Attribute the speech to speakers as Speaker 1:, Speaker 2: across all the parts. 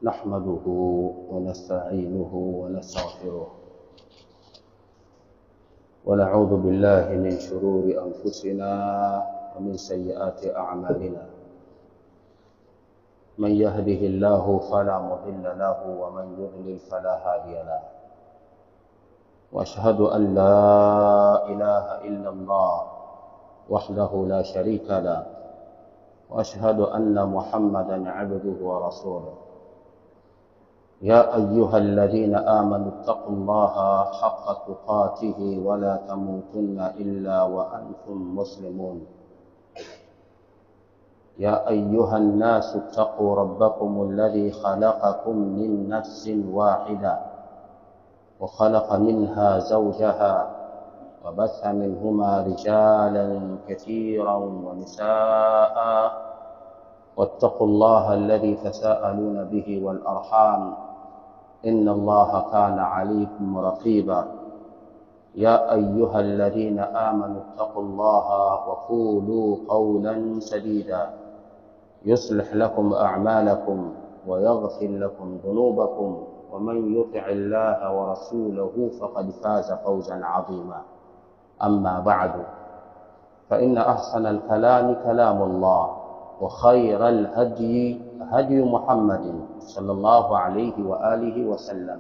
Speaker 1: نحمده ونستعينه ونستغفره ونعوذ بالله من شرور أنفسنا ومن سيئات أعمالنا. من يهده الله فلا مضل له ومن يضلل فلا هادي له. وأشهد أن لا إله إلا الله وحده لا شريك له، وأشهد أن محمدا عبده ورسوله. يا أيها الذين آمنوا اتقوا الله حق تقاته ولا تموتن إلا وأنتم مسلمون. يا أيها الناس اتقوا ربكم الذي خلقكم من نفس واحدة وخلق منها زوجها وبث منهما رجالا كثيرا ونساء، واتقوا الله الذي تساءلون به والأرحام إن الله كان عليكم رقيبا. يا أيها الذين آمنوا اتقوا الله وقولوا قولا سديدا يصلح لكم أعمالكم ويغفر لكم ذنوبكم، ومن يطع الله ورسوله فقد فاز فوزا عظيما. أما بعد، فإن أحسن الكلام كلام الله، وخير الهدي هدي محمد صلى الله عليه وآله وسلم،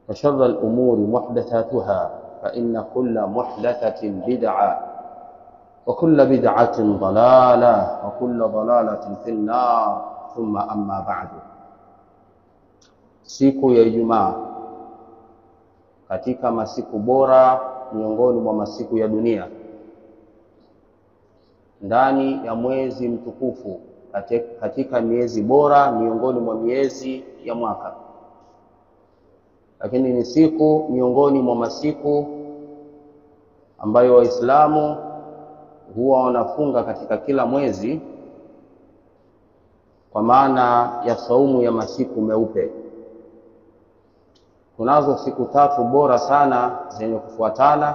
Speaker 1: وشر الأمور محدثاتها، فإن كل محدثة بدعة، وكل بدعة ضلالة، وكل ضلالة في النار. ثم أما بعد. Siku ya Ijumaa katika masiku bora miongoni mwa masiku ya dunia, ndani ya mwezi mtukufu, katika miezi bora miongoni mwa miezi ya mwaka, lakini ni siku miongoni mwa masiku ambayo Waislamu huwa wanafunga katika kila mwezi, kwa maana ya saumu ya masiku meupe. Kunazo siku tatu bora sana zenye kufuatana,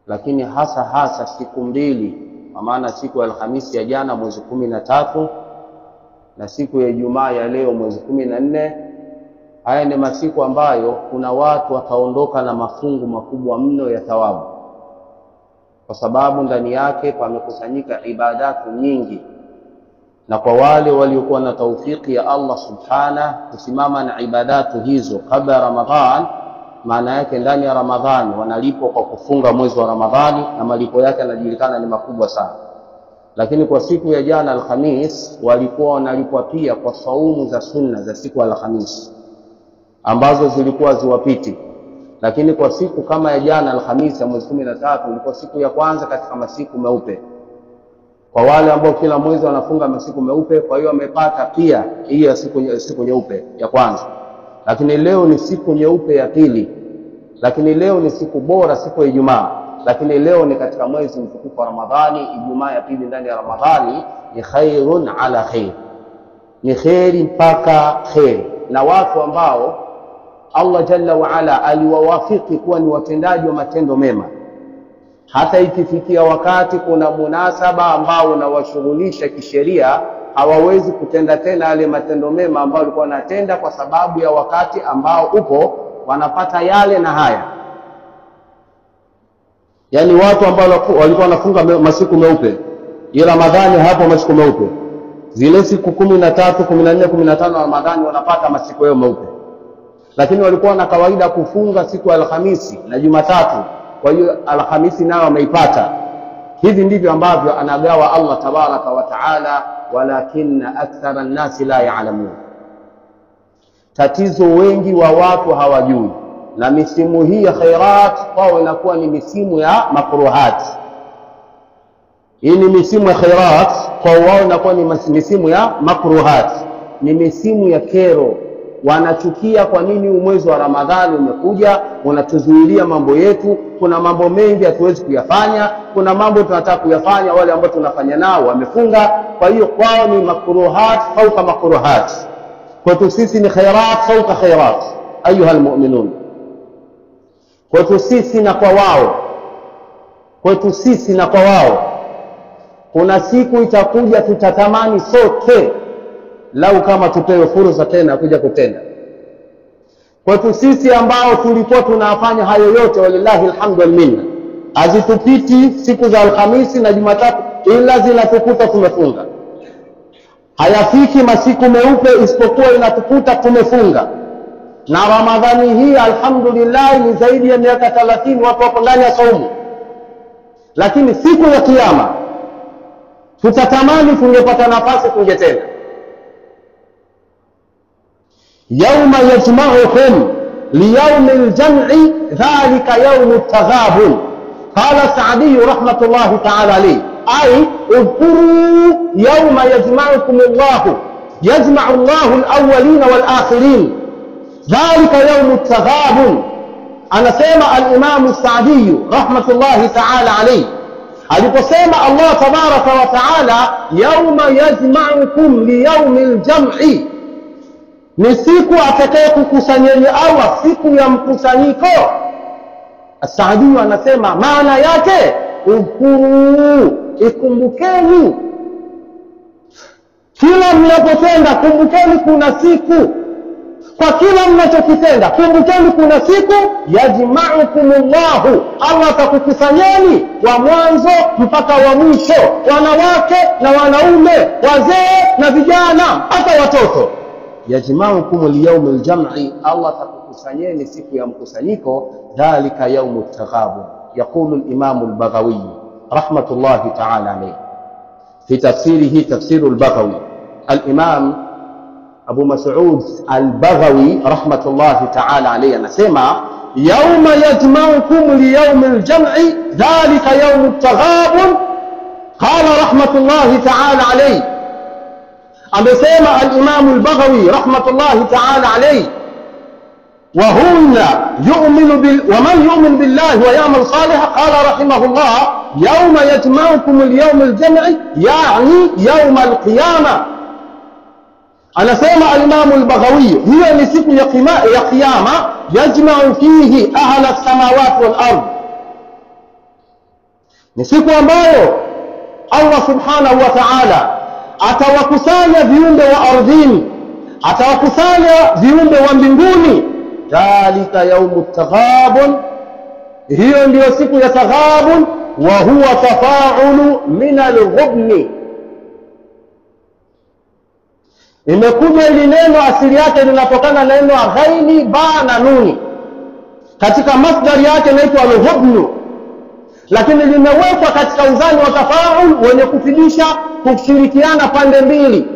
Speaker 1: lakini hasa siku mbili, kwa maana siku ya Alhamisi ya jana mwezi 13 na siku ya Ijumaa ya leo mwezi 14. Haya ni masiku ambayo kuna watu wataondoka na mafungu makubwa mno ya thawabu, kwa sababu ndani yake pamekusanyika ibadatu nyingi. Na kwa wale waliokuwa na taufiki ya Allah subhana kusimama na ibadatu hizo kabla Ramadhan, maana yake ndani ya Ramadhani wanalipwa kwa kufunga mwezi wa Ramadhani, na malipo yake yanajulikana ni makubwa sana. Lakini kwa siku ya jana Alhamis walikuwa wanalipwa pia kwa saumu za sunna za siku Alhamis ambazo zilikuwa ziwapiti. Lakini kwa siku kama ya jana Alhamis ya mwezi 13 ilikuwa siku ya kwanza katika masiku meupe, kwa wale ambao kila mwezi wanafunga masiku meupe. Kwa hiyo wamepata pia hii ya siku nyeupe ya kwanza. Lakini leo ni siku nyeupe ya pili, lakini leo ni siku bora, siku ya Ijumaa. Lakini leo ni katika mwezi mtukufu wa Ramadhani. Ijumaa ya pili ndani ya Ramadhani ni khairun ala khair, ni khairi mpaka khair. Na watu ambao Allah jalla wa ala aliwawafiki kuwa ni watendaji wa matendo mema, hata ikifikia wakati kuna munasaba ambao unawashughulisha kisheria, hawawezi kutenda tena yale matendo mema ambayo walikuwa wanatenda, kwa sababu ya wakati ambao upo wanapata yale na haya. Yani watu ambao walikuwa wanafunga masiku meupe ya Ramadhani, hapo masiku meupe zile siku 13, 14, 15 Ramadhani wanapata masiku yao meupe. Lakini walikuwa na kawaida kufunga siku ya Alhamisi na Jumatatu, kwa hiyo Alhamisi nayo wameipata. Hivi ndivyo ambavyo anagawa Allah tabaraka wa taala, walakinna akthara an-nasi la ya'lamun. Tatizo wengi wa watu hawajui, na misimu hii ya khairat kwao inakuwa ni misimu ya makruhat. Hii ni misimu ya khairat, kwa wao inakuwa ni misimu ya makruhat, ni misimu ya kero. Wanachukia kwa nini mwezi wa Ramadhani umekuja, unatuzuilia mambo yetu. Kuna mambo mengi hatuwezi kuyafanya, kuna mambo tunataka kuyafanya, wale ambao tunafanya nao wamefunga. Kwa hiyo kwao ni makruhat fauka makruhat, kwetu sisi ni khairat fauka khairat ayuha almu'minun. Kwetu sisi na kwa wao, kwetu sisi na kwa wao, kuna siku itakuja tutatamani sote lau kama tupewe fursa tena kuja kutenda. Kwetu sisi ambao tulikuwa tunafanya hayo yote, walillahi alhamdu wal minna, hazitupiti siku za Alhamisi na Jumatatu ila zinatukuta tumefunga. Hayafiki masiku meupe isipokuwa inatukuta tumefunga. Na Ramadhani hii alhamdulillah ni zaidi ya miaka 30 watu wako ndani ya saumu. Lakini siku ya kiyama tutatamani tungepata nafasi tungetenda. Yauma yajma'uhum liyawmil jam'i dhalika yawmut taghabun. Qala Sa'di rahmatullahi ta'ala alayhi, ay udhkuru yawma yajma'ukum Allah, yajma'u Allahu al-awwalina wal-akhirin, dhalika yawmut taghabun. Anasema al-Imam Sa'di rahmatullahi ta'ala alayhi, aliposema Allah tabaraka wa ta'ala yawma yajma'ukum liyawmil jam'i, ni siku atakaye kukusanyeni Allah, siku ya mkusanyiko. As-Sa'di anasema maana yake udhkuru, ikumbukeni. Kila mnapotenda kumbukeni kuna siku. Kwa kila mnachokitenda kumbukeni kuna siku yajma'ukumullahu, Allah atakukusanyeni wa mwanzo mpaka wa mwisho, wanawake na wanaume, wazee na vijana, hata watoto. Yajma'ukum liyawmil jam'i, Allah atakukusanyeni siku ya mkusanyiko, dhalika yawmut taghabun. Yaqulu al-Imam al-Baghawi rahmatullahi ta'ala alayhi fi tafsirihi, tafsir al-Baghawi, al-Imam Abu Mas'ud al-Baghawi rahmatullahi ta'ala alayhi anasema yawma yajma'ukum liyawmil jam'i dhalika yawmut taghabun. Qala rahmatullahi ta'ala alayhi, amesema al-Imam al-Baghawi rahmatullahi ta'ala alayhi, wa hunna yu'minu wa man yu'min billahi wa ya'mal salihan, qala rahimahullah yawma yajma'ukum liyawmil jam'i ya'ni yawmal qiyamah. Anasema al-Imam al-Baghawi hiyo ni siku ya kiyama, yajma'u fihi ahla as-samawati wal ard, ni siku ambayo Allah subhanahu wa ta'ala atawakusanya viumbe wa ardhini, atawakusanya viumbe wa mbinguni. Dhalika yawmut taghabun, hiyo ndio siku ya taghabun. Wa huwa tafa'ulu min al-ghubni, imekuja ili neno asili yake linatokana na neno ghaini ba na nuni, katika masdari yake inaitwa al-ghubnu, lakini limewekwa katika uzani wa tafaul wenye kufidisha kushirikiana pande mbili,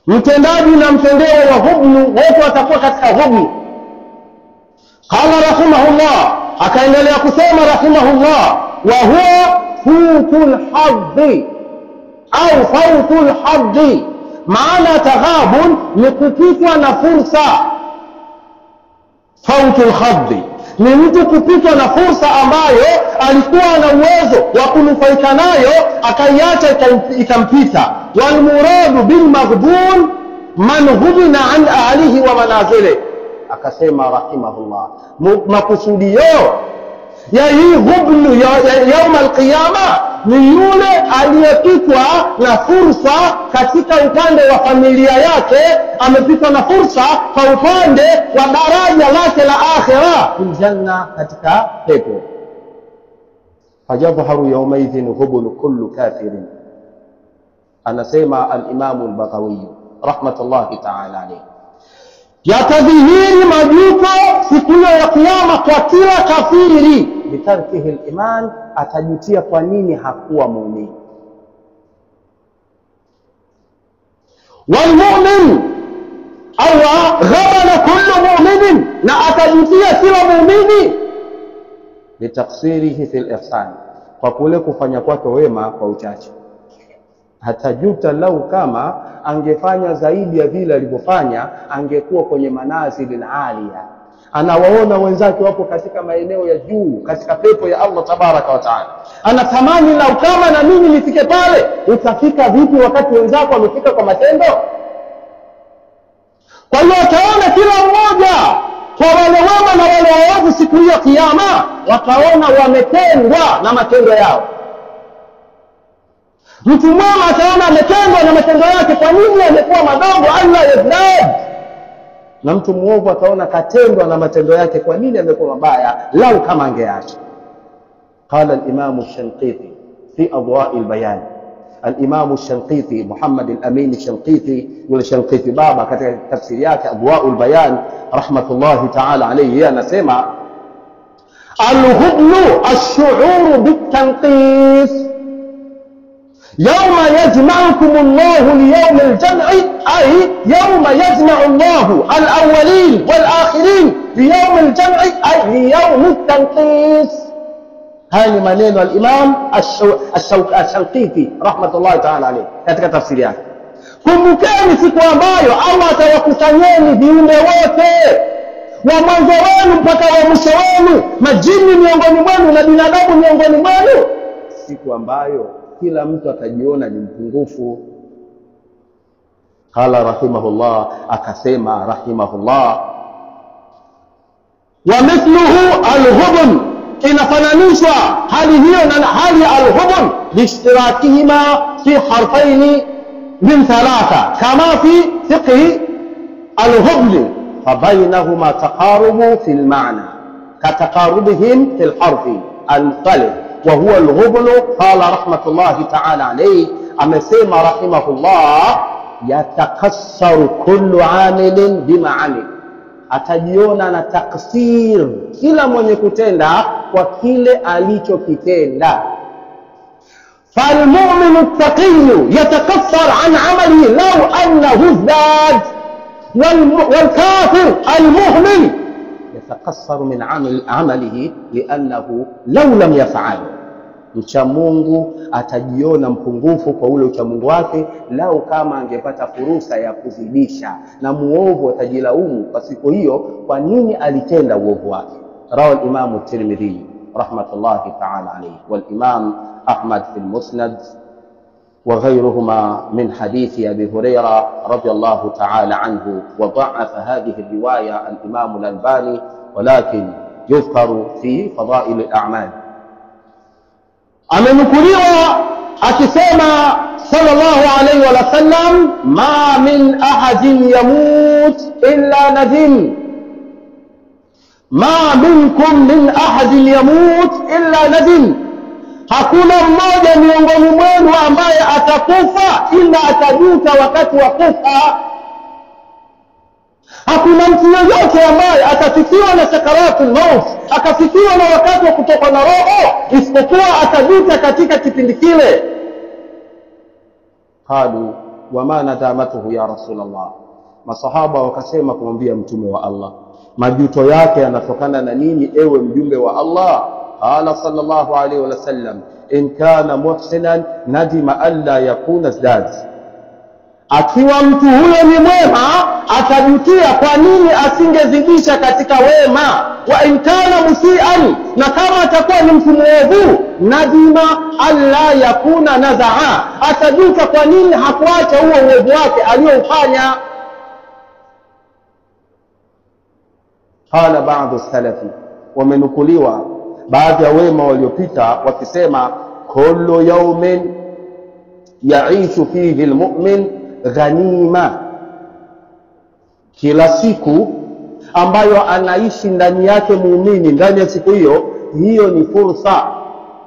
Speaker 1: mtendaji na mtendewa wa ghubnu, wote watakuwa katika ghubnu. Qala rahimahullah, akaendelea kusema rahimahullah, wa huwa futul haddi au fawtul haddi. Maana taghabun ni kupitwa na fursa. Fawtul haddi ni mtu kupitwa na fursa ambayo alikuwa na uwezo wa kunufaika nayo akaiacha ikampita. Wal muradu bil maghdun man hudina an ahlihi wa manazilihi. Akasema rahimahullah, makusudio ya hii ghubnu ya yaum al-qiyama ni yule aliyepitwa na fursa katika upande wa familia yake, amepitwa na fursa kwa upande wa daraja lake la akhira fil janna, katika pepo. Fajadharu yawmaidhin ghubnu kullu kafirin. Anasema al-Imam al-Baghawi rahmatullahi ta'ala alayhi, yatadhihiri majuto siku ya kiyama kwa kila kafiri, bitarkihi al-iman, atajutia kwa nini hakuwa muumini. Wal mu'min au ghabana kullu mu'minin, na atajutia kila muumini, bitaksirihi fil ihsan, kwa kule kufanya kwake wema kwa uchache. Hatajuta lau kama angefanya zaidi ya vile alivyofanya, angekuwa kwenye manazil alia. Anawaona wenzake wapo katika maeneo ya juu katika pepo ya Allah tabaraka wa taala, anatamani lau kama na mimi nifike pale. Utafika vipi wakati wenzako wamefika kwa matendo? Kwa hiyo utaona kila mmoja kwa wale wema na wale waovu siku ya kiyama, wataona wametendwa na matendo yao. Mtu mwema ataona ametendwa na matendo yake, kwa nini amekuwa madogo? Allah yazdad. Na mtu muovu ataona katendwa na matendo yake, kwa nini amekuwa mabaya? Lau kama angeacha. Qala al-Imam al-Shanqiti fi Adwa' al-Bayan. Al-Imam al-Shanqiti Muhammad al-Amin al-Shanqiti, yule Shanqiti baba, katika tafsiri yake Adwa' al-Bayan rahmatullahi ta'ala alayhi, anasema al-hublu ash-shu'ur bit-tanqis يوم يجمعكم الله ليوم الجمع، أي يوم يجمع الله الأولين والآخرين ليوم الجمع، أي ليوم التنقيص. هذه maneno الإمام الشنقيطي رحمة الله تعالى عليه katika tafsiri yake. Kumbukeni siku ambayo Allah atawakusanyeni viumbe wote, wa mwanzo wenu mpaka wa mwisho wenu, majini miongoni mwenu na binadamu miongoni mwenu, siku ambayo kila mtu atajiona ni mpungufu. Qala rahimahullah, akasema rahimahullah, wa mithluhu al-hubn, inafananishwa hali hiyo na hali al-hubn biishtirakihima fi harfain min thalatha kama fi fiqh al-hubn, fabainahuma taqarubu fi al-ma'na kataqarubihim fi al-harf al-mukhtalif وهو الغبن. قال رحمة الله تعالى عليه، amesema rahimahullah, yatakassaru kullu amilin bima amil, atajiona na taksir kila mwenye kutenda kwa kile alichokitenda. فالمؤمن التقي يتكسر عن عمله لو أنه ازداد، والكافر المهمل يتكسر من عمله لأنه لو لم يفعل. Mcha Mungu atajiona mpungufu kwa ule ucha Mungu wake lau kama angepata fursa ya kuzidisha, na muovu atajilaumu kwa siku hiyo kwa nini alitenda uovu wake. Rawi al-Imam at-Tirmidhi rahmatullahi ta'ala alayhi wal Imam Ahmad fi al-Musnad wa ghayruhuma min hadith Abi Hurairah radiyallahu ta'ala anhu, wa da'afa hadhihi riwaya al-Imam al-Albani, walakin yuzkaru fi fadail al-a'mal. Amenukuliwa akisema sallallahu alayhi wa sallam, ma min ahadin yamut illa nadim, ma minkum min ahadin yamut illa nadim, hakuna mmoja miongoni mwenu ambaye atakufa ila atajuta wakati wa kufa. Hakuna mtu yeyote ambaye atafikiwa na sakaratul maut, akafikiwa na wakati wa kutoka na roho, isipokuwa atajuta katika kipindi kile. Qalu wama nadamatuhu ya Rasulullah, masahaba wakasema kumwambia mtume wa Allah, majuto yake yanatokana na nini ewe mjumbe wa Allah? Qala sallallahu alayhi wa sallam, in kana muhsinan nadima alla yakuna zdad, akiwa mtu huyo ni mwema atajutia kwa nini asingezidisha katika wema. Wa in kana musian, na kama atakuwa ni mtu mwovu, nadima alla yakuna nazaa, atajuta kwa nini hakuacha huo uovu wake aliofanya. Qala ba'du salafi, wamenukuliwa baadhi ya wema waliopita wakisema, kullu yawmin yaishu fihi almu'min ghanima, kila siku ambayo anaishi ndani yake muumini, ndani ya siku hiyo, hiyo ni fursa,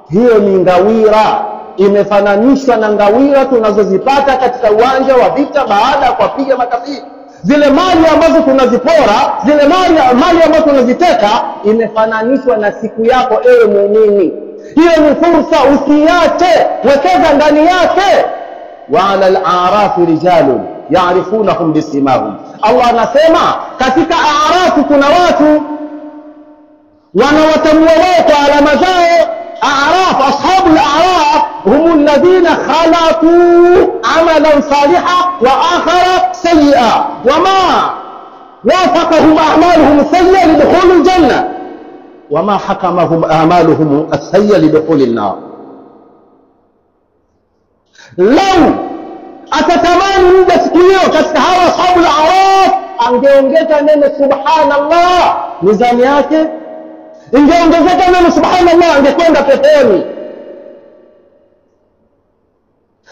Speaker 1: hiyo ni ngawira. Imefananishwa na ngawira tunazozipata katika uwanja wa vita baada ya kupiga makafiri. Zile mali ambazo tunazipora, zile mali ambazo tunaziteka, imefananishwa na siku yako ewe muumini. Hiyo ni fursa, usiache, wekeza ndani yake. Wa 'ala al-a'rafi rijalun ya'rifunahum bisimahum, Allah anasema katika a'rafu kuna watu wanawatambua wao kwa alama zao. A'raf, ashabul a'raf hum alladhina khalaqu amalan salihan wa akhara sayyi'a, wama wafaqahum a'maluhum sayyi'a lidukhul al-janna wama hakamahum a'maluhum as-sayyi'a lidukhul an-nar. Lau atatamani muda siku hiyo katika hawa ashabul a'raf, angeongeza neno subhanallah mizani yake, ingeongezeka neno subhanallah, angekwenda peponi.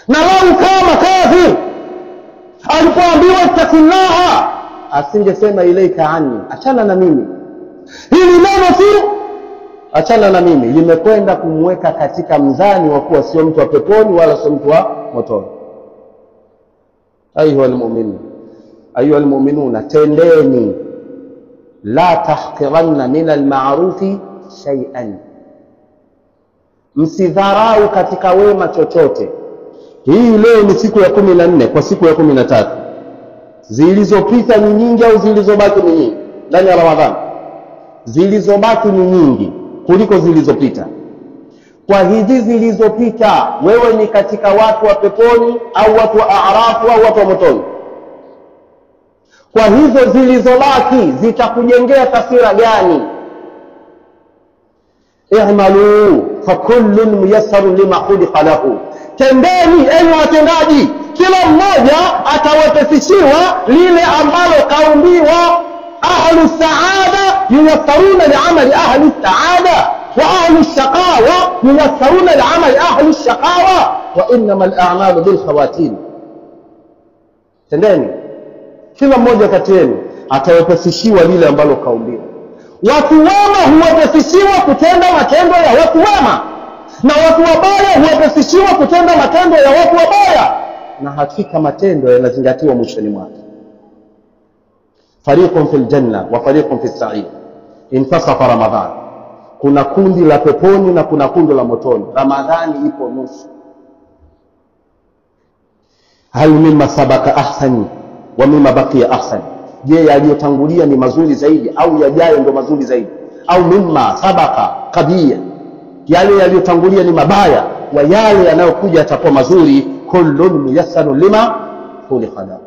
Speaker 1: Na lau kama kafir alipoambiwa ittaqillaha asingesema ilaika anni, achana na mimi. Hili neno tu achana na mimi limekwenda kumweka katika mzani wa kuwa sio mtu wa peponi wala sio mtu wa motoni. Ayuha almu'minuna, tendeni, la tahqiranna min alma'rufi shay'an, msidharau katika wema chochote. Hii leo ni siku ya 14 kwa siku ya 13. Zilizopita ni nyingi au zilizobaki ni nyingi ndani ya Ramadhani? Zilizobaki ni nyingi kuliko zilizopita. Kwa hizi zilizopita, wewe ni katika watu wa peponi au watu wa a'rafu au watu wa motoni? Kwa hizo zilizobaki zitakujengea taswira gani? I'malu fa kullun muyassarun lima khuliqa lahu, tendeni enyi watendaji, kila mmoja atawepesishiwa lile ambalo kaumbiwa. Ahlu saada yuyassaruna li'amali ahli saada, wa ahlu shaqawa yuyassaruna li'amali ahli shaqawa, wa innamal a'malu bil khawatim. Tendeni, kila mmoja kati yenu atawepesishiwa lile ambalo kaumbiwa. Watu wema huwepesishiwa kutenda matendo ya watu wema, na watu wabaya huwepesishiwa kutenda matendo ya watu wabaya, na hakika matendo yanazingatiwa mwishoni mwake. Fariqun fil janna wa fariqun fis sa'ir. Intasafa Ramadhan, kuna kundi la peponi na kuna kundi la motoni. Ramadhani ipo nusu. Hal mimma sabaka ahsan wa mimma baqiya ahsan, je, yaliyotangulia ni mazuri zaidi au yajayo ndio mazuri zaidi? Au mimma sabaka qabia, yale yaliyotangulia ni mabaya wa yale yanayokuja yatakuwa mazuri. Kullun muyassarun lima khuliqa lahu.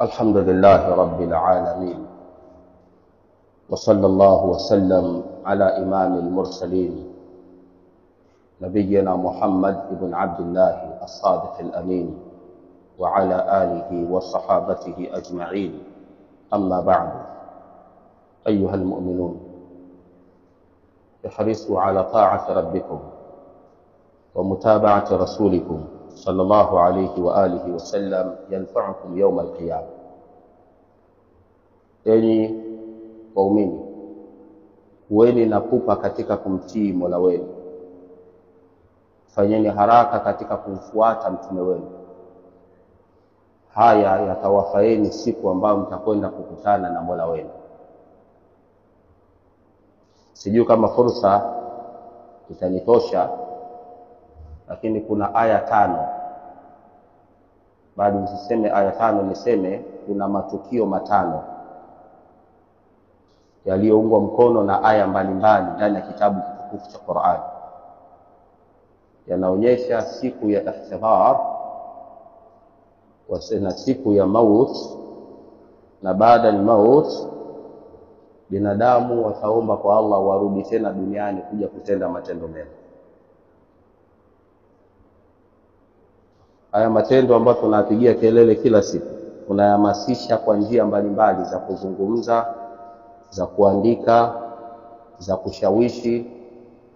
Speaker 1: الحمد لله رب العالمين، وصلى الله وسلم على إمام المرسلين نبينا محمد بن عبد الله الصادق الأمين وعلى آله وصحابته أجمعين. أما بعد، أيها المؤمنون، احرصوا على طاعة ربكم ومتابعة رسولكم صلى الله عليه وآله وسلم ينفعكم يوم القيامة. Enyi waumini, kuweni na pupa katika kumtii Mola wenu, fanyeni haraka katika kumfuata mtume wenu. Haya yatawafaeni siku ambayo mtakwenda kukutana na Mola wenu. Sijui kama fursa itanitosha, lakini kuna aya 5. Bado nisiseme aya 5, niseme kuna matukio 5 yaliyoungwa mkono na aya mbalimbali ndani ya kitabu kitukufu cha Qur'an, yanaonyesha siku ya ihtidhar na siku ya maut, na baada ya maut binadamu wataomba kwa Allah warudi tena duniani kuja kutenda matendo mema. Haya matendo ambayo tunapigia kelele kila siku, tunayahamasisha kwa njia mbalimbali za kuzungumza, za kuandika, za kushawishi.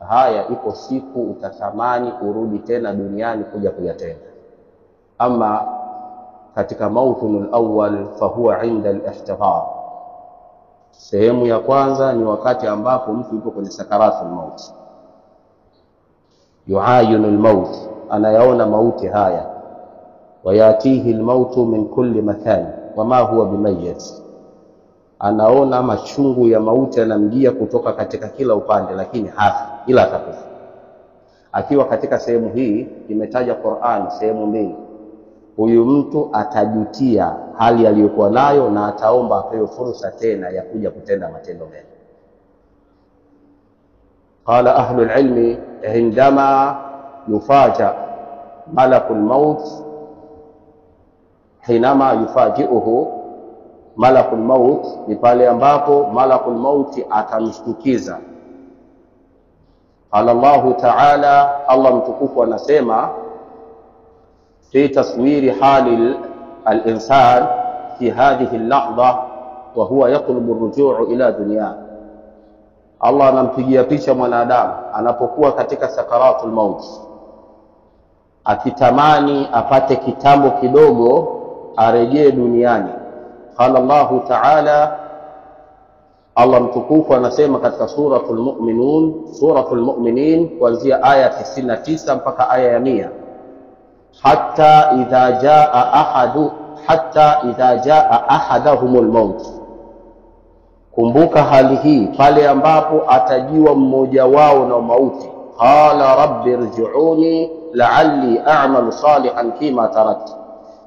Speaker 1: Haya ipo siku utatamani kurudi tena duniani kuja kuyatenda. Ama katika mautunul awwal fahuwa inda al-ihtidhar, sehemu ya kwanza ni wakati ambapo mtu yupo kwenye sakaratul maut, yuayinul maut, anayaona mauti haya. Wayatihi almautu min kulli makan wama huwa bimayyit, anaona machungu ya mauti yanamjia kutoka katika kila upande, lakini hafi ila atakufa. Akiwa katika sehemu hii imetaja Qur'an sehemu 2, huyu mtu atajutia hali aliyokuwa nayo na ataomba apewe fursa tena ya kuja kutenda matendo mema. Qala ahlul ilmi, indama yufaja malakul maut hinama yufajiuhu malakul maut, ni pale ambapo malakul maut atamshtukiza. Qala Allah ta'ala, Allah mtukufu anasema fi taswiri hali al-insan fi hadhihi al-lahdha wa huwa yatlubu ar-ruju' ila dunya. Allah anampigia picha mwanadamu anapokuwa katika sakaratul maut, akitamani apate kitambo kidogo arejee duniani. Qala Allah ta'ala, Allah mtukufu anasema katika suratul mu'minin kuanzia aya 99 mpaka aya ya 100, hatta idha jaa ahadahumul maut, kumbuka hali hii pale ambapo atajiwa mmoja wao na mauti. Qala rabbi irji'uni la'alli a'malu salihan fima taraktu,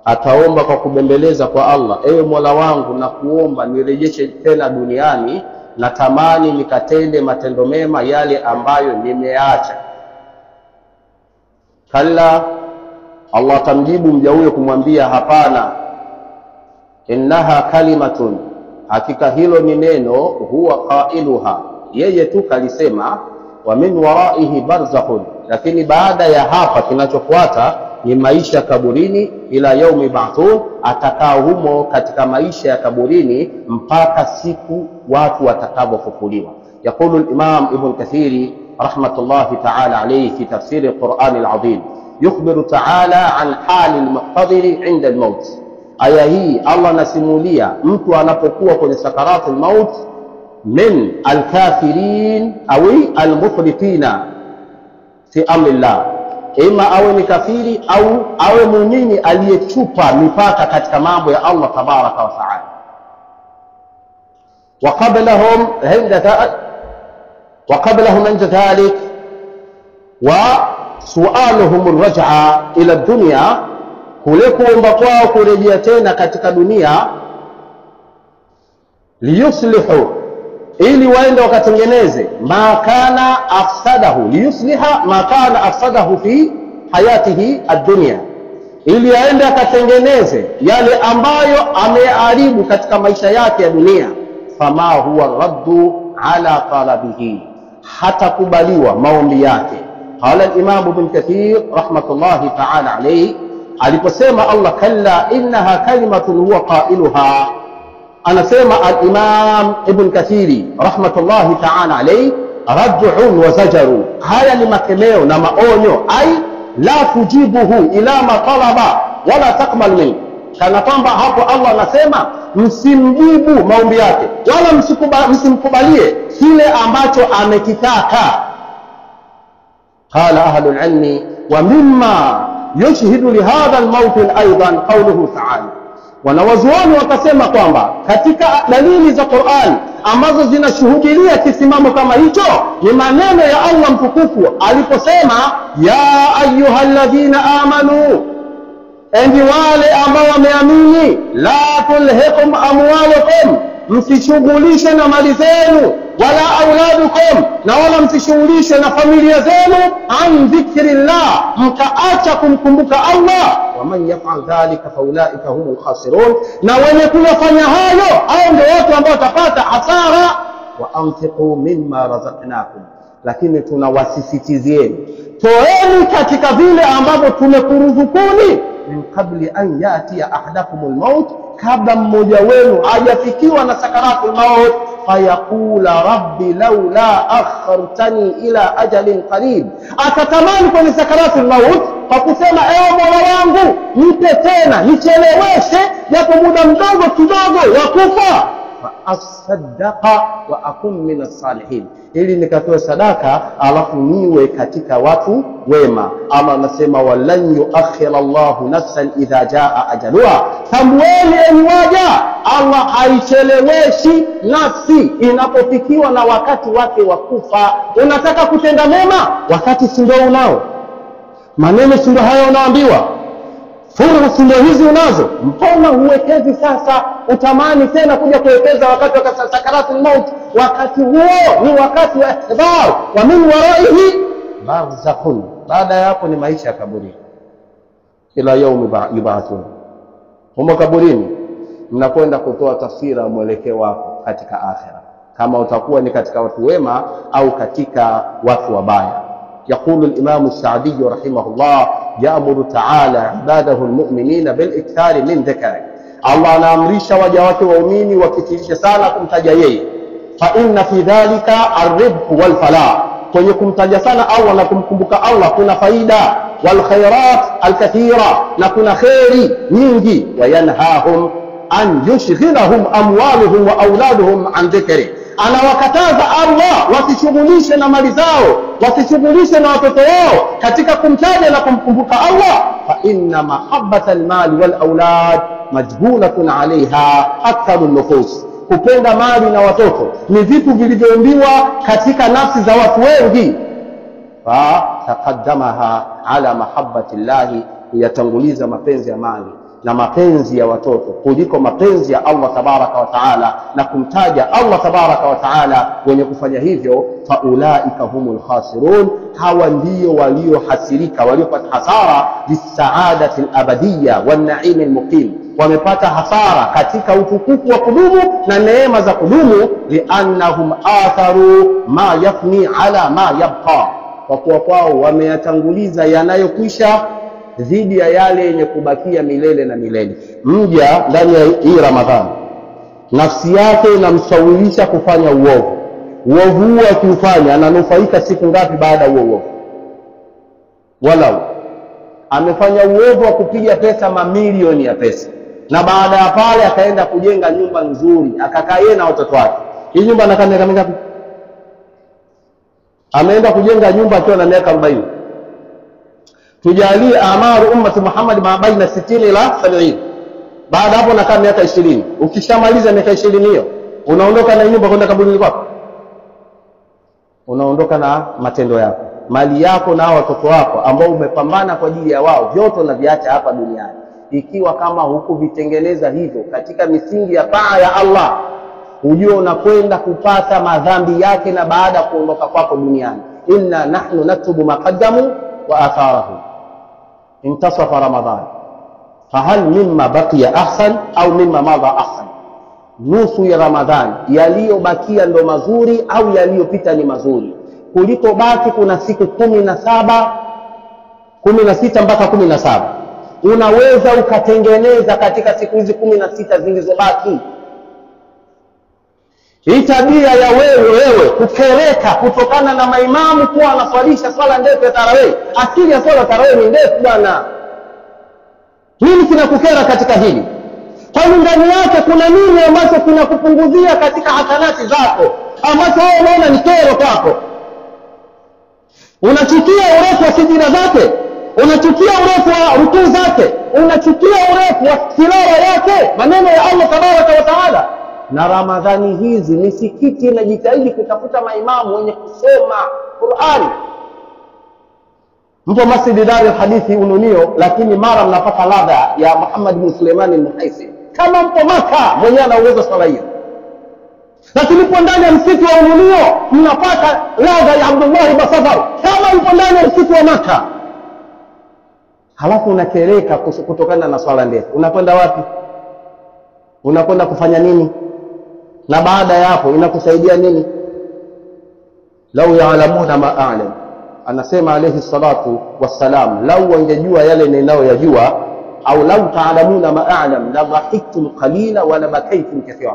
Speaker 1: ataomba kwa kubembeleza kwa Allah, ewe Mola wangu na kuomba nirejeshe tena duniani, natamani nikatende matendo mema yale ambayo nimeacha. Kalla, Allah tamjibu mja huyo kumwambia hapana, innaha kalimatun, hakika hilo ni neno, huwa qailuha, yeye tu kalisema, wa min waraihi barzakhun, lakini baada ya hapa kinachofuata ni maisha kaburini, ila yaumi ba'thun, atakaa humo katika maisha ya kaburini mpaka siku watu watakapofufuliwa. Yaqulu al-Imam Ibn Kathiri rahmatullahi ta'ala alayhi fi tafsir al-Qur'an al-azim, yukhbiru ta'ala an hali al-muhtadiri 'inda al-maut. Aya hii Allah nasimulia mtu anapokuwa kwenye sakaratul maut, min al-kafirin au al-mufritina fi amrillah, ima awe ni kafiri au awe muumini aliyechupa mipaka katika mambo ya Allah tabaraka wa taala. wa qablahum inda dhalik wa su'aluhum ar-raj'a ila ad-dunya, kule kuomba kwao kurejea tena katika dunia, liyuslihu, ili waende wakatengeneze ma kana afsadahu, liyusliha ma kana afsadahu fi hayatihi ad-dunya, ili aende akatengeneze yale ambayo ameharibu katika maisha yake ya dunia. Fama huwa raddu ala talabihi, hata kubaliwa maombi yake. Qala al-Imam Ibn Kathir rahmatullahi ta'ala alayhi, aliposema Allah kalla innaha kalimatun huwa qailuha, anasema al-Imam Ibn Kathiri rahmatullahi ta'ala alayhi, rad'un wa zajaru, haya ni makemeo na maonyo, ai la tujibuhu ila ma talaba wala taqbal min, kana kwamba hapo Allah anasema msimjibu maombi yake wala msimkubalie kile ambacho amekitaka. Qala ahlul ilmi wa mimma yushhidu li hadha al-mawtin aidan qawluhu ta'ala, wanawazuoni wakasema kwamba katika dalili za Qur'an ambazo zinashuhudia kisimamo kama hicho ni maneno ya Allah mtukufu aliposema, ya ayyuhalladhina amanu, enyi wale ambao wameamini, la tulhikum amwalukum, msishughulishe na mali zenu, wala auladukum, na wala msishughulishe na familia zenu, an dhikrillah, mkaacha kumkumbuka Allah. Waman yaf'al dhalika faulaika humul khasirun, na wenye kuyafanya hayo hao ndio watu ambao watapata hasara. Wa anfiqu mimma razaqnakum, lakini tunawasisitizieni, toeni katika vile ambavyo tumekuruzukuni, min qabli an yati ahadakumul maut, kabla mmoja wenu hajafikiwa na sakaratul maut, fayaqula rabbi laula akhartani ila ajalin qarib, akatamani kwenye sakaratul maut kwa kusema, ewe Mola wangu nipe tena, nicheleweshe japo muda mdogo kidogo wa kufa, fa asaddaqa wa akun min as-salihin, ili nikatoe sadaka alafu niwe katika watu wema. Allah anasema, walan yuakhir Allahu nafsan idha jaa ajaluha, tambueni enyi waja, Allah haicheleweshi nafsi inapofikiwa na wakati wake wa kufa. Unataka kutenda mema, wakati si ndio unao, maneno si ndio hayo unaambiwa, fursa ndio hizi unazo, mbona huwekezi sasa utamani tena kuja kuwekeza wakati wa sakaratul maut? Wakati huo ni wakati wa ihdar, wa min waraihi barzakhun, baada ya hapo ni maisha ya kaburi, ila yaumi yub'athun. humo kaburini, mnakwenda kutoa tafsira mwelekeo wako katika akhira, kama utakuwa ni katika watu wema au katika watu wabaya. يقول الإمام السعدي رحمه الله: يأمر تعالى عباده المؤمنين بالإكثار من ذكره. الله نامرش وجوات وأميني وكتيرش سالكم تجيي، فإن في ذلك الربح والفلاح. كنكم تجسانا الله لكم كمبك الله كنا فايدة والخيرات الكثيرة نكون خيري نينجي. وينهاهم أن يشغلهم أموالهم وأولادهم عن ذكره. Anawakataza Allah wasishughulishe na mali zao, wasishughulishe na watoto wao katika kumtaja na kumkumbuka Allah. Fa inna mahabbata almali wal aulad majbulatun alaiha aktharu nufus. Kupenda mali na watoto ni vitu vilivyoumbiwa katika nafsi za watu wengi. Fa taqaddamaha ala mahabbati llahi, yatanguliza mapenzi ya mali na mapenzi ya watoto kuliko mapenzi ya Allah tabaraka wa taala na kumtaja Allah tabaraka wa taala. Wenye kufanya hivyo, faulaika humul khasirun, hawa ndio waliohasirika, waliopata hasara bisaadati alabadiyya wan na'im almuqim, wamepata hasara katika utukufu wa kudumu na neema za kudumu. Liannahum atharu ma yafni ala ma yabqa, kwa kuwa kwao wameyatanguliza yanayokwisha dhidi ya yale yenye kubakia milele na milele. Mja ndani ya hii Ramadhani nafsi yake inamshawilisha kufanya uovu. Uovu huo akiufanya ananufaika siku ngapi baada ya uovu? Walau amefanya uovu wa kupiga pesa, mamilioni ya pesa, na baada ya pale akaenda kujenga nyumba nzuri, akakaa yeye na watoto wake. Hii nyumba anakaa miaka mingapi? Ameenda kujenga nyumba akiwa na miaka 40. Tujalie amaru ummati Muhammad ma baina 60 ila 70. Baada hapo nakaa miaka 20. Ukishamaliza miaka 20 hiyo, unaondoka na nyumba kwenda kaburini kwako. Unaondoka na matendo yako, mali yako na watoto wako ambao umepambana kwa ajili ya wao, vyote unaviacha hapa duniani. Ikiwa kama hukuvitengeneza hivyo katika misingi ya taa ya Allah, ujue unakwenda kupata madhambi yake na baada ya kuondoka kwako duniani. Inna nahnu naktubu ma qaddamu wa atharahu. Intasafa Ramadhan, fahal mimma baqiya ahsan au mimma madha ahsan? Nusu ya Ramadhani yaliyobakia ndo mazuri au yaliyopita ni mazuri? Kuliko baki kuna siku 17, 16 mpaka 17. Unaweza ukatengeneza katika siku hizi 16 zilizobaki. Hii tabia ya wewe kukereka kutokana na maimamu kuwa anaswalisha swala ndefu ya tarawih. Asili ya swala tarawih ni ndefu bwana. Nini kinakukera katika hili? Kwani ndani yake kuna nini ambacho kinakupunguzia katika hasanati zako, ambacho wewe unaona ni kero kwako? Unachukia urefu wa sijida zake, unachukia urefu wa rukuu zake, unachukia urefu wa tilawa yake, maneno ya Allah tabaraka wa taala. Na Ramadhani hizi misikiti inajitahidi kutafuta maimamu wenye kusoma Qur'ani. Mpo Masjid Dar al-Hadithi Ununio, lakini mara mnapata ladha ya Muhammad bin Suleiman al-Muhaisi. Kama mpo Maka, mwenyewe ana uwezo swala hiyo. Lakini mpo ndani ya msikiti wa Ununio, mnapata ladha ya Abdullah ibn Safar. Kama mpo ndani ya msikiti wa Maka. Halafu unakereka kutokana na swala ndefu. Unakwenda wapi? Unakwenda kufanya nini? Na baada ya hapo inakusaidia nini? Lau ya'lamuna ma a'lam, anasema alayhi salatu wassalam, lau wangejua yale ninayoyajua, au lau ta'lamuna ma a'lam la dhahiktum qalila wa la bakaytum kathira,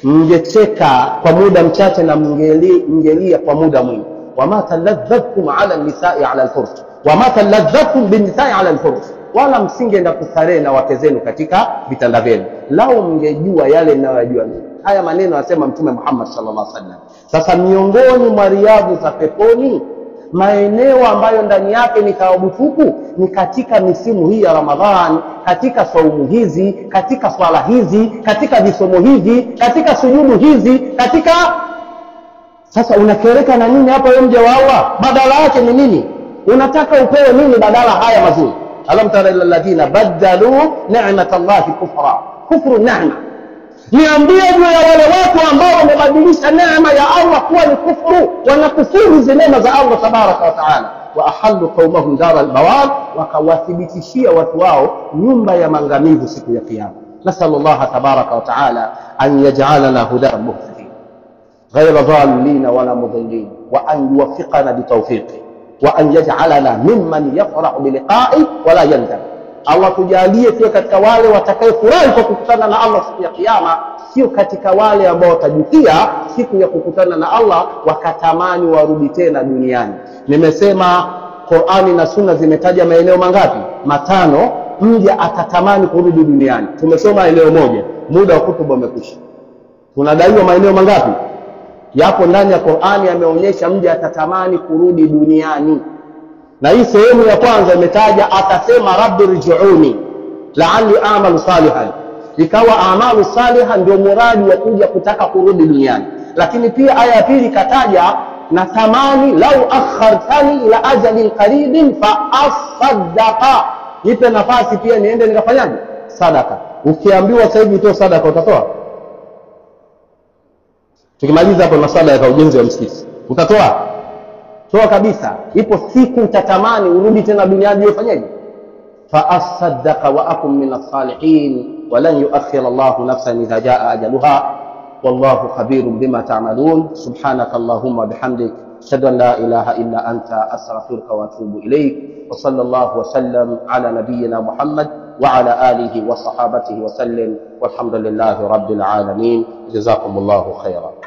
Speaker 1: mngecheka kwa muda mchache na mngelia kwa muda mwingi. Wama taladhdhakum ala an-nisa'i ala al-fursh, wama taladhdhakum bin-nisa'i ala al-fursh, wala msingeenda kustarehe na wake zenu katika vitanda vyenu. Lau mngejua yale ninayojua. Haya maneno anasema Mtume Muhammad sallallahu alaihi wasallam. Sasa miongoni mwa riadha za peponi, maeneo ambayo ndani yake ni thawabu tupu, ni katika misimu hii ya Ramadhan, katika saumu hizi, katika swala hizi, katika visomo hivi, katika sujudu hizi, katika... Sasa unakereka na nini hapa wewe mja wa Allah? Badala yake ni nini? Unataka upewe nini badala haya mazuri? Alam tara ila alladhina badalu ni'matallahi kufra, kufru ni'ma. Niambie juu ya wale watu ambao wamebadilisha neema ya Allah kuwa ni kufuru, wanakufuru zile neema za Allah tabaraka wa taala. wa ahallu qaumahum dara albawar, wakawathibitishia watu wao nyumba ya mangamivu siku ya kiyama. Nasallallahu tabaraka wa taala an yaj'alana hudan muhtadin ghayra dhalin wala mudhillin, wa an yuwaffiqana bitawfiqi, wa an yaj'alana mimman yafrahu biliqa'i wala yandam. Allah tujalie pia katika wale watakayefurahi kwa kukutana na Allah siku ya kiyama, sio katika wale ambao watajutia siku ya kukutana na Allah wakatamani warudi tena duniani. Nimesema Qur'ani na Sunna zimetaja maeneo mangapi? 5 mja atatamani kurudi duniani. Tumesoma eneo moja, muda wa kutubu umekwisha. Tunadaiwa maeneo mangapi? Yapo ndani ya Qur'ani yameonyesha mja atatamani kurudi duniani. Na hii sehemu ya kwanza imetaja atasema rabbi rji'uni la'alli a'malu salihan, ikawa amalu salihan ndio muradi wa kuja kutaka kurudi duniani. Lakini pia aya ya pili kataja na tamani lau akhartani ila ajalin qaribin fa asaddaqa, nipe nafasi pia niende nikafanyaje sadaka. Ukiambiwa sasa hivi utoe sadaka utatoa? Tukimaliza hapo masuala ya ujenzi wa msikiti utatoa? Toa kabisa. Ipo siku utatamani urudi tena duniani ufanyaje? Fa asaddaqa wa akum min as-salihin wa lan yu'akhkhira Allahu nafsan idha jaa ajaluha wallahu khabirun bima ta'malun. Subhanakallahumma bihamdik ashhadu an la ilaha illa anta astaghfiruka wa atubu ilayk. Wa sallallahu wa sallam ala nabiyyina Muhammad wa ala alihi wa sahabatihi wa sallam walhamdulillahi rabbil alamin. Jazakumullahu khairan.